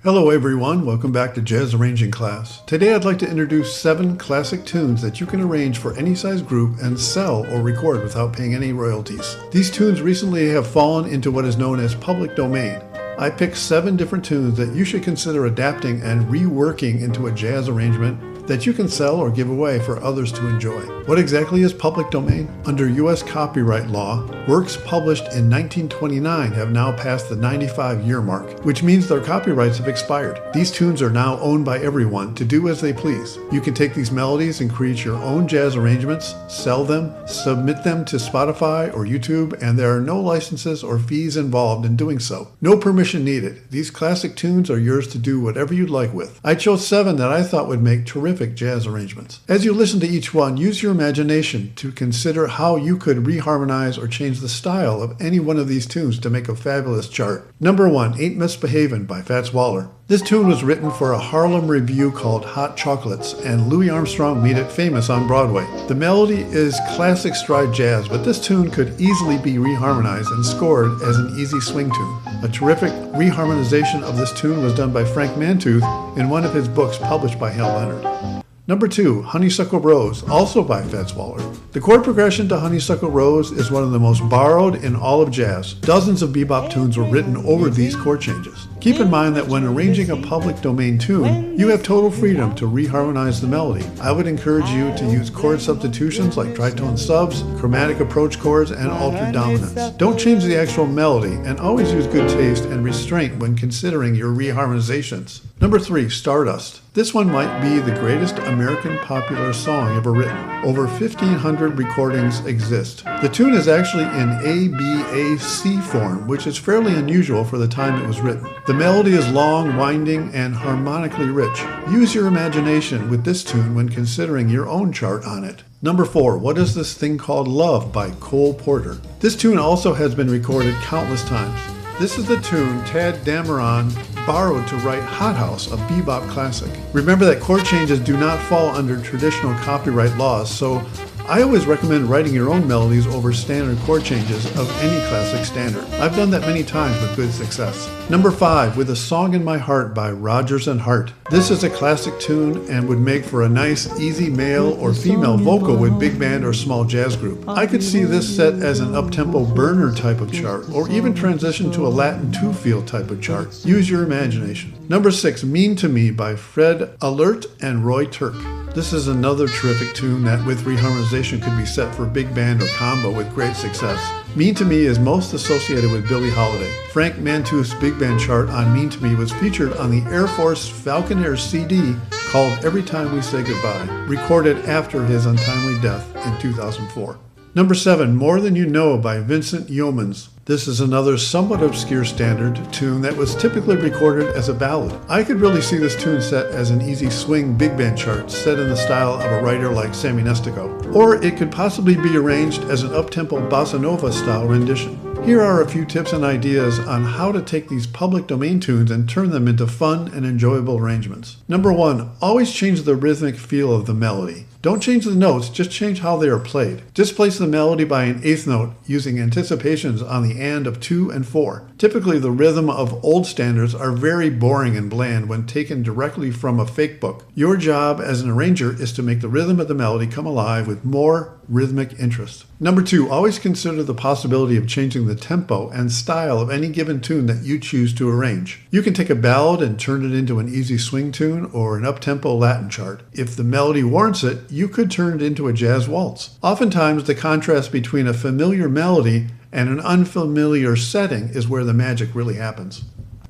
Hello everyone, welcome back to Jazz Arranging class. Today I'd like to introduce 7 classic tunes that you can arrange for any size group and sell or record without paying any royalties. These tunes recently have fallen into what is known as public domain. I picked 7 different tunes that you should consider adapting and reworking into a jazz arrangement that you can sell or give away for others to enjoy. What exactly is public domain? Under U.S. copyright law, works published in 1929 have now passed the 95-year mark, which means their copyrights have expired. These tunes are now owned by everyone to do as they please. You can take these melodies and create your own jazz arrangements, sell them, submit them to Spotify or YouTube, and there are no licenses or fees involved in doing so. No permission needed. These classic tunes are yours to do whatever you'd like with. I chose 7 that I thought would make terrific jazz arrangements. As you listen to each one, use your imagination to consider how you could reharmonize or change the style of any one of these tunes to make a fabulous chart. Number 1, Ain't Misbehavin' by Fats Waller. This tune was written for a Harlem revue called Hot Chocolates, and Louis Armstrong made it famous on Broadway. The melody is classic stride jazz, but this tune could easily be reharmonized and scored as an easy swing tune. A terrific reharmonization of this tune was done by Frank Mantooth in one of his books published by Hal Leonard. Number 2, Honeysuckle Rose, also by Fats Waller. The chord progression to Honeysuckle Rose is one of the most borrowed in all of jazz. Dozens of bebop tunes were written over these chord changes. Keep in mind that when arranging a public domain tune, you have total freedom to reharmonize the melody. I would encourage you to use chord substitutions like tritone subs, chromatic approach chords, and altered dominance. Don't change the actual melody, and always use good taste and restraint when considering your reharmonizations. Number 3, Stardust. This one might be the greatest American popular song ever written. Over 1,500 recordings exist. The tune is actually in ABAC form, which is fairly unusual for the time it was written. The melody is long, winding, and harmonically rich. Use your imagination with this tune when considering your own chart on it. Number 4, What Is This Thing Called Love by Cole Porter. This tune also has been recorded countless times. This is the tune Tad Dameron borrowed to write Hot House, a bebop classic. Remember that chord changes do not fall under traditional copyright laws, so I always recommend writing your own melodies over standard chord changes of any classic standard. I've done that many times with good success. Number 5, With a Song in My Heart by Rodgers and Hart. This is a classic tune and would make for a nice, easy male or female vocal with big band or small jazz group. I could see this set as an up-tempo burner type of chart, or even transition to a Latin two-field type of chart. Use your imagination. Number 6, Mean to Me by Fred Ahlert and Roy Turk. This is another terrific tune that with reharmonization could be set for big band or combo with great success. Mean to Me is most associated with Billie Holiday. Frank Mantooth's big band chart on Mean to Me was featured on the Air Force Falconer CD called Every Time We Say Goodbye, recorded after his untimely death in 2004. Number 7, More Than You Know by Vincent Youmans. This is another somewhat obscure standard tune that was typically recorded as a ballad. I could really see this tune set as an easy swing big band chart set in the style of a writer like Sammy Nestico. Or it could possibly be arranged as an up-tempo bossa nova style rendition. Here are a few tips and ideas on how to take these public domain tunes and turn them into fun and enjoyable arrangements. Number 1, always change the rhythmic feel of the melody. Don't change the notes, just change how they are played. Displace the melody by an 8th note using anticipations on the and of 2 and 4. Typically, the rhythm of old standards are very boring and bland when taken directly from a fake book. Your job as an arranger is to make the rhythm of the melody come alive with more rhythmic interest. Number 2, always consider the possibility of changing the tempo and style of any given tune that you choose to arrange. You can take a ballad and turn it into an easy swing tune or an up-tempo Latin chart. If the melody warrants it, you could turn it into a jazz waltz. Oftentimes, the contrast between a familiar melody and an unfamiliar setting is where the magic really happens.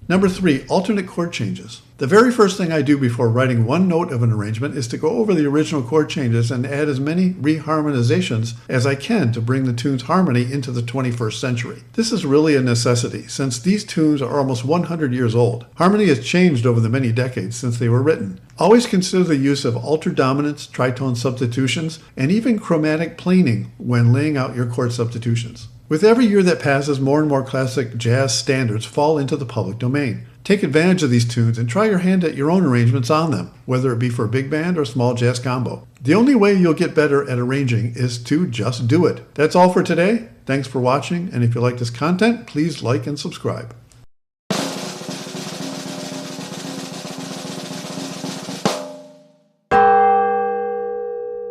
Number 3, alternate chord changes. The very first thing I do before writing one note of an arrangement is to go over the original chord changes and add as many reharmonizations as I can to bring the tune's harmony into the 21st century. This is really a necessity since these tunes are almost 100 years old. Harmony has changed over the many decades since they were written. Always consider the use of altered dominance, tritone substitutions, and even chromatic planing when laying out your chord substitutions. With every year that passes, more and more classic jazz standards fall into the public domain. Take advantage of these tunes and try your hand at your own arrangements on them, whether it be for big band or small jazz combo. The only way you'll get better at arranging is to just do it. That's all for today. Thanks for watching, and if you like this content, please like and subscribe.